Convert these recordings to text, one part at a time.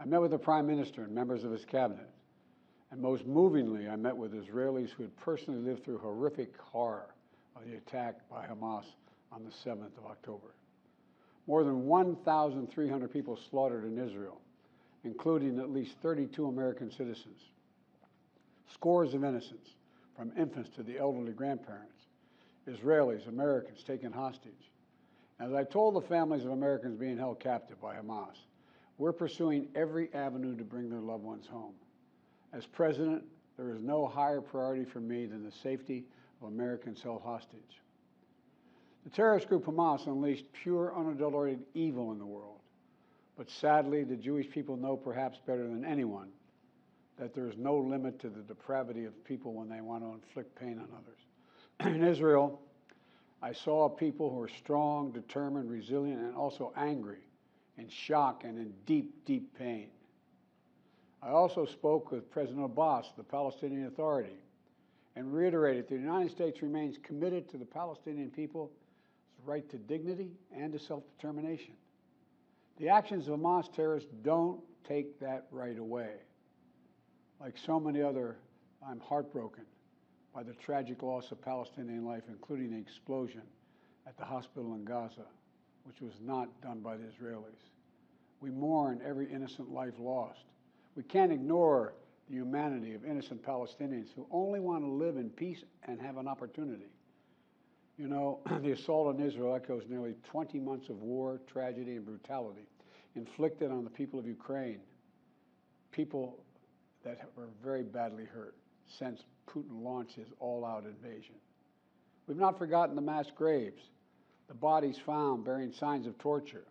I met with the Prime Minister and members of his cabinet, and most movingly, I met with Israelis who had personally lived through horrific horror of the attack by Hamas on the 7th of October. More than 1,300 people slaughtered in Israel, including at least 32 American citizens. Scores of innocents, from infants to the elderly grandparents, Israelis, Americans taken hostage. As I told the families of Americans being held captive by Hamas, we're pursuing every avenue to bring their loved ones home. As president, there is no higher priority for me than the safety of Americans held hostage. The terrorist group Hamas unleashed pure, unadulterated evil in the world. But sadly, the Jewish people know perhaps better than anyone that there is no limit to the depravity of people when they want to inflict pain on others. In Israel, I saw people who are strong, determined, resilient, and also angry, in shock and in deep, deep pain. I also spoke with President Abbas, the Palestinian Authority, and reiterated that the United States remains committed to the Palestinian people's right to dignity and to self-determination. The actions of Hamas terrorists don't take that right away. Like so many other, I'm heartbroken by the tragic loss of Palestinian life, including the explosion at the hospital in Gaza, which was not done by the Israelis. We mourn every innocent life lost. We can't ignore the humanity of innocent Palestinians who only want to live in peace and have an opportunity. You know, the assault on Israel echoes nearly 20 months of war, tragedy, and brutality inflicted on the people of Ukraine, people that were very badly hurt since Putin launched his all-out invasion. We've not forgotten the mass graves, the bodies found bearing signs of torture,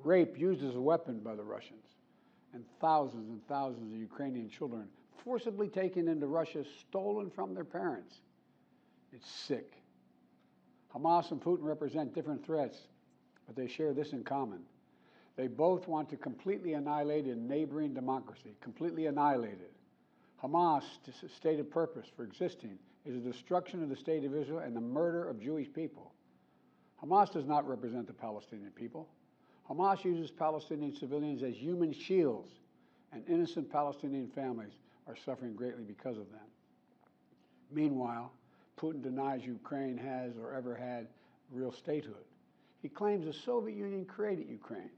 rape used as a weapon by the Russians, and thousands of Ukrainian children forcibly taken into Russia, stolen from their parents. It's sick. Hamas and Putin represent different threats, but they share this in common. They both want to completely annihilate a neighboring democracy, completely annihilate it. Hamas' stated purpose for existing is the destruction of the state of Israel and the murder of Jewish people. Hamas does not represent the Palestinian people. Hamas uses Palestinian civilians as human shields, and innocent Palestinian families are suffering greatly because of them. Meanwhile, Putin denies Ukraine has or ever had real statehood. He claims the Soviet Union created Ukraine.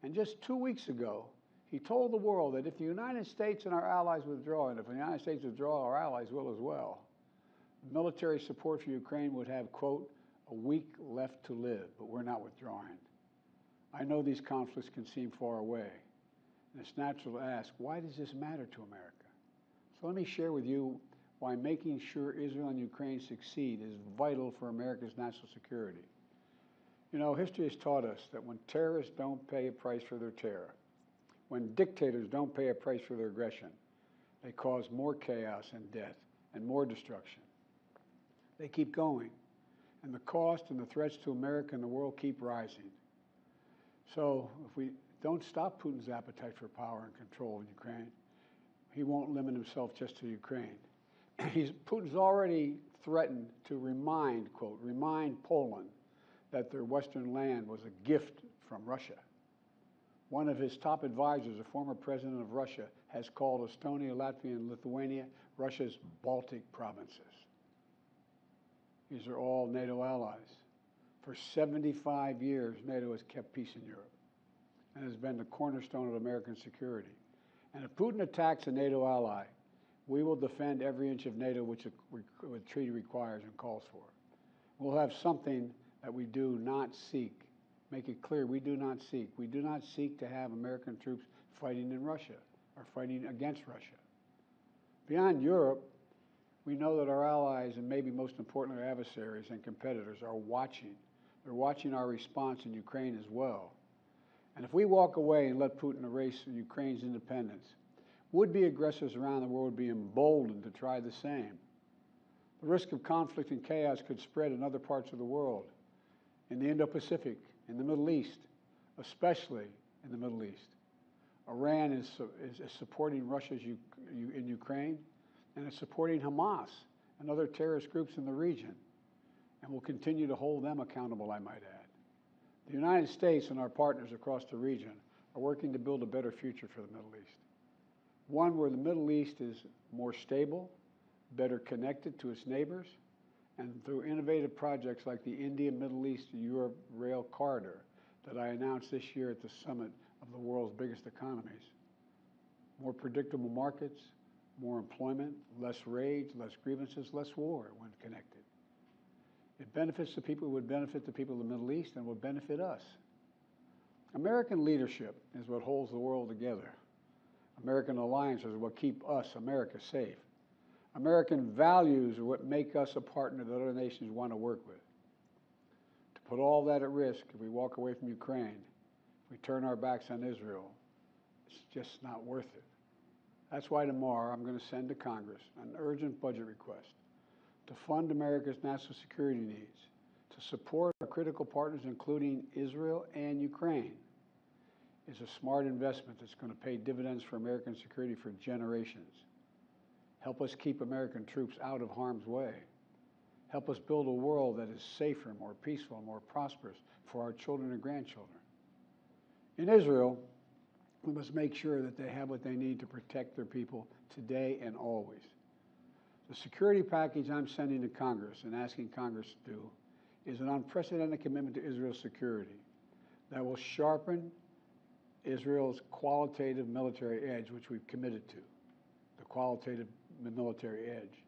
And just 2 weeks ago, he told the world that if the United States and our allies withdraw, and if the United States withdraw, our allies will as well, military support for Ukraine would have, quote, a week left to live, but we're not withdrawing. I know these conflicts can seem far away, and it's natural to ask, why does this matter to America? So let me share with you why making sure Israel and Ukraine succeed is vital for America's national security. You know, history has taught us that when terrorists don't pay a price for their terror, when dictators don't pay a price for their aggression, they cause more chaos and death and more destruction. They keep going, and the cost and the threats to America and the world keep rising. So if we don't stop Putin's appetite for power and control in Ukraine, he won't limit himself just to Ukraine. Putin's already threatened to remind Poland that their Western land was a gift from Russia. One of his top advisors, a former president of Russia, has called Estonia, Latvia, and Lithuania Russia's Baltic provinces. These are all NATO allies. For 75 years, NATO has kept peace in Europe and has been the cornerstone of American security. And if Putin attacks a NATO ally, we will defend every inch of NATO which the treaty requires and calls for. We'll have something that we do not seek. Make it clear, we do not seek. We do not seek to have American troops fighting in Russia or fighting against Russia. Beyond Europe, we know that our allies, and maybe most importantly our adversaries and competitors, are watching. They're watching our response in Ukraine as well. And if we walk away and let Putin erase Ukraine's independence, would-be aggressors around the world would be emboldened to try the same. The risk of conflict and chaos could spread in other parts of the world, in the Indo-Pacific, in the Middle East, especially in the Middle East. Iran is supporting Russia in Ukraine, and it's supporting Hamas and other terrorist groups in the region, and will continue to hold them accountable, I might add. The United States and our partners across the region are working to build a better future for the Middle East. One where the Middle East is more stable, better connected to its neighbors, and through innovative projects like the India-Middle East-Europe Rail Corridor that I announced this year at the summit of the world's biggest economies. More predictable markets, more employment, less rage, less grievances, less war when connected. It benefits the people who would benefit the people of the Middle East and would benefit us. American leadership is what holds the world together. American alliances are what keep us, America, safe. American values are what make us a partner that other nations want to work with. To put all that at risk, if we walk away from Ukraine, if we turn our backs on Israel, it's just not worth it. That's why tomorrow I'm going to send to Congress an urgent budget request to fund America's national security needs, to support our critical partners, including Israel and Ukraine. It's a smart investment that's going to pay dividends for American security for generations. Help us keep American troops out of harm's way. Help us build a world that is safer, more peaceful, more prosperous for our children and grandchildren. In Israel, we must make sure that they have what they need to protect their people today and always. The security package I'm sending to Congress and asking Congress to do is an unprecedented commitment to Israel's security that will sharpen Israel's qualitative military edge, which we've committed to, the qualitative military edge.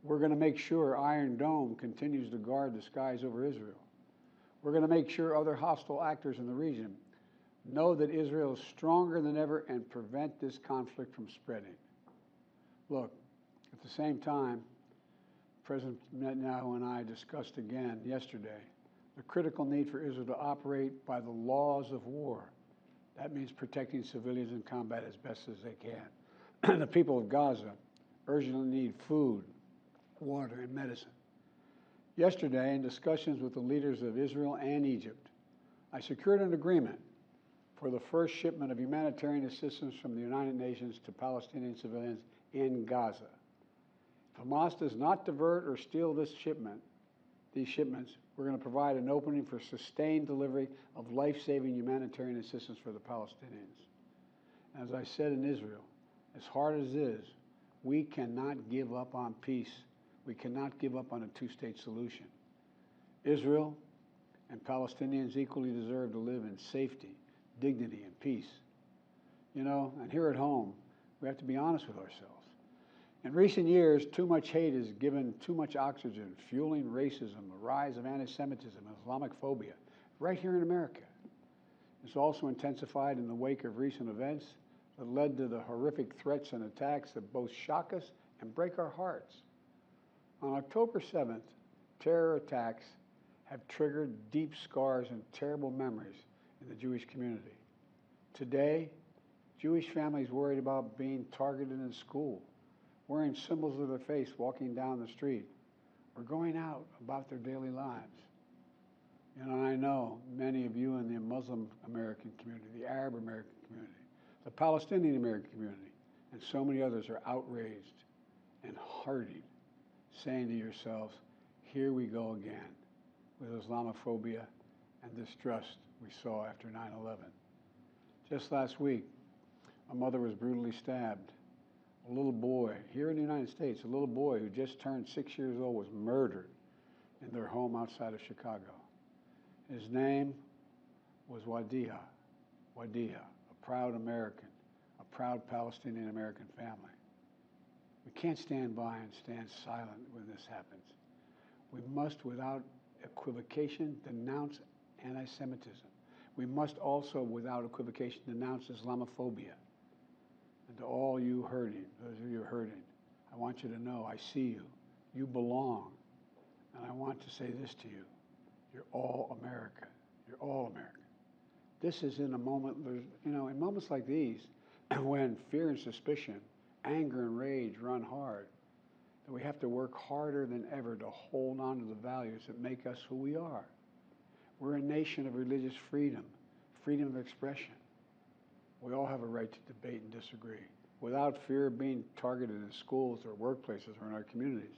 We're going to make sure Iron Dome continues to guard the skies over Israel. We're going to make sure other hostile actors in the region know that Israel is stronger than ever and prevent this conflict from spreading. Look, at the same time, President Netanyahu and I discussed again yesterday the critical need for Israel to operate by the laws of war. That means protecting civilians in combat as best as they can. The people of Gaza urgently need food, water, and medicine. Yesterday, in discussions with the leaders of Israel and Egypt, I secured an agreement for the first shipment of humanitarian assistance from the United Nations to Palestinian civilians in Gaza. If Hamas does not divert or steal these shipments, we're going to provide an opening for sustained delivery of life-saving humanitarian assistance for the Palestinians. As I said in Israel, as hard as it is, we cannot give up on peace. We cannot give up on a two-state solution. Israel and Palestinians equally deserve to live in safety, dignity, and peace. You know, and here at home, we have to be honest with ourselves. In recent years, too much hate has given too much oxygen, fueling racism, the rise of anti-Semitism, and Islamophobia, right here in America. It's also intensified in the wake of recent events that led to the horrific threats and attacks that both shock us and break our hearts. On October 7th, terror attacks have triggered deep scars and terrible memories in the Jewish community. Today, Jewish families worried about being targeted in school, wearing symbols of their faith, walking down the street, or going out about their daily lives. You know, I know many of you in the Muslim American community, the Arab American community, the Palestinian American community, and so many others are outraged and hurting, saying to yourselves, here we go again with Islamophobia and distrust we saw after 9/11. Just last week, a mother was brutally stabbed. A little boy, here in the United States, a little boy who just turned 6 years old was murdered in their home outside of Chicago. His name was Wadiha, a proud American, a proud Palestinian American family. We can't stand by and stand silent when this happens. We must, without equivocation, denounce anti-Semitism. We must also, without equivocation, denounce Islamophobia. And to all you hurting, those of you hurting, I want you to know I see you. You belong. And I want to say this to you. You're all America. You're all America. This is in a moment, you know, in moments like these, when fear and suspicion, anger and rage run hard, that we have to work harder than ever to hold on to the values that make us who we are. We're a nation of religious freedom, freedom of expression. We all have a right to debate and disagree without fear of being targeted in schools or workplaces or in our communities.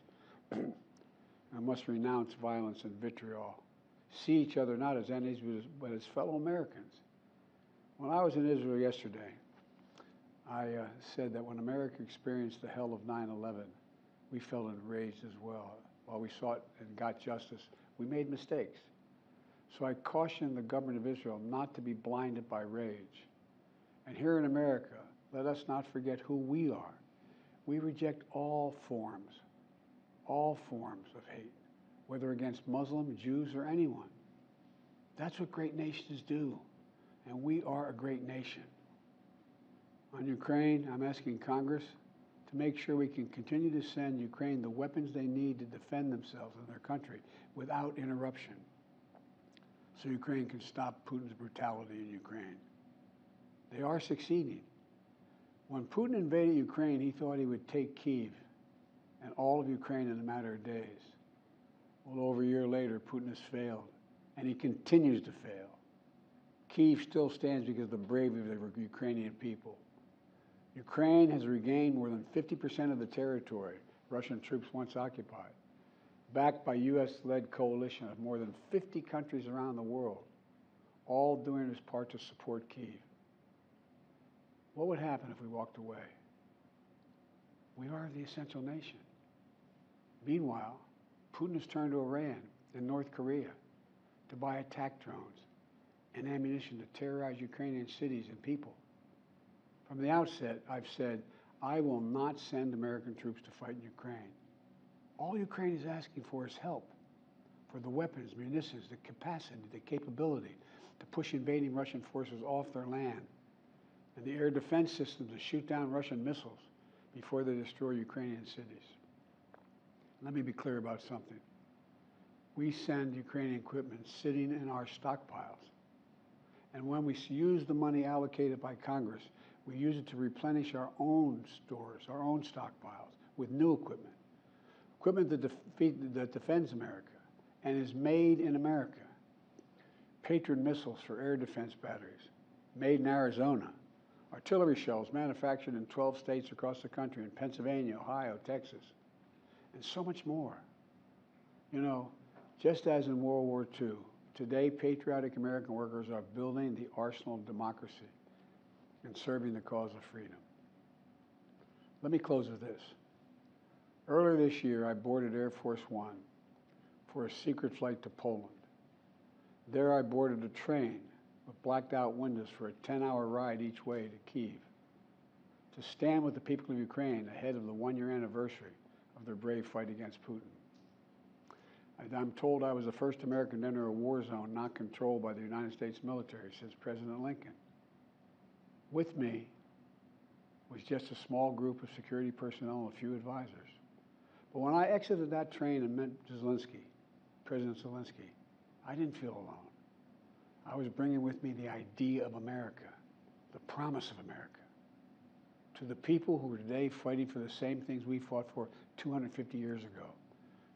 We must renounce violence and vitriol. See each other not as enemies, but as fellow Americans. When I was in Israel yesterday, I said that when America experienced the hell of 9/11, we felt enraged as well. While we sought and got justice, we made mistakes. So I cautioned the government of Israel not to be blinded by rage. And here in America, let us not forget who we are. We reject all forms of hate, whether against Muslims, Jews, or anyone. That's what great nations do, and we are a great nation. On Ukraine, I'm asking Congress to make sure we can continue to send Ukraine the weapons they need to defend themselves and their country without interruption, so Ukraine can stop Putin's brutality in Ukraine. They are succeeding. When Putin invaded Ukraine, he thought he would take Kyiv and all of Ukraine in a matter of days. Well, over a year later, Putin has failed, and he continues to fail. Kyiv still stands because of the bravery of the Ukrainian people. Ukraine has regained more than 50% of the territory Russian troops once occupied, backed by U.S.-led coalition of more than 50 countries around the world, all doing its part to support Kyiv. What would happen if we walked away? We are the essential nation. Meanwhile, Putin has turned to Iran and North Korea to buy attack drones and ammunition to terrorize Ukrainian cities and people. From the outset, I've said, I will not send American troops to fight in Ukraine. All Ukraine is asking for is help, for the weapons, munitions, the capacity, the capability to push invading Russian forces off their land, and the air defense systems to shoot down Russian missiles before they destroy Ukrainian cities. Let me be clear about something. We send Ukrainian equipment sitting in our stockpiles, and when we use the money allocated by Congress, we use it to replenish our own stores, our own stockpiles, with new equipment. Equipment that defends America and is made in America. Patriot missiles for air defense batteries, made in Arizona. Artillery shells manufactured in 12 states across the country, in Pennsylvania, Ohio, Texas, and so much more. You know, just as in World War II, today patriotic American workers are building the arsenal of democracy and serving the cause of freedom. Let me close with this. Earlier this year, I boarded Air Force One for a secret flight to Poland. There I boarded a train with blacked out windows for a 10-hour ride each way to Kyiv, to stand with the people of Ukraine ahead of the one-year anniversary of their brave fight against Putin. I'm told I was the first American to enter a war zone not controlled by the United States military since President Lincoln. With me was just a small group of security personnel and a few advisors. But when I exited that train and met President Zelensky, I didn't feel alone. I was bringing with me the idea of America, the promise of America, to the people who are today fighting for the same things we fought for 250 years ago: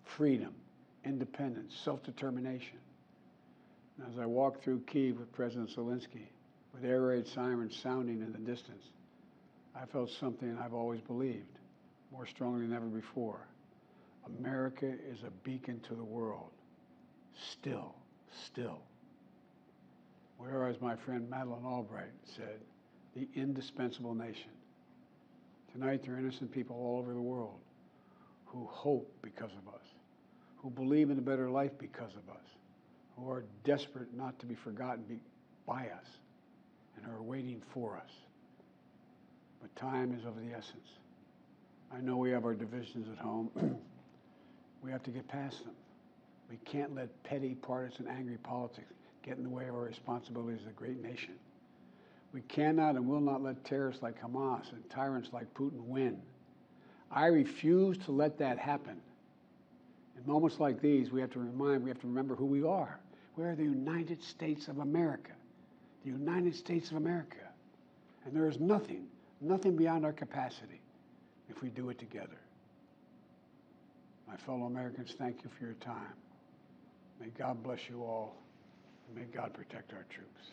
freedom, independence, self-determination. And as I walked through Kyiv with President Zelensky, with air raid sirens sounding in the distance, I felt something I've always believed, more strongly than ever before. America is a beacon to the world. Still. Or as my friend Madeleine Albright said, the indispensable nation. Tonight there are innocent people all over the world who hope because of us, who believe in a better life because of us, who are desperate not to be forgotten by us, and are waiting for us. But time is of the essence. I know we have our divisions at home. We have to get past them. We can't let petty, partisan, angry politics get in the way of our responsibilities as a great nation. We cannot and will not let terrorists like Hamas and tyrants like Putin win. I refuse to let that happen. In moments like these, we have to remember who we are. We are the United States of America. The United States of America. And there is nothing beyond our capacity if we do it together. My fellow Americans, thank you for your time. May God bless you all, and may God protect our troops.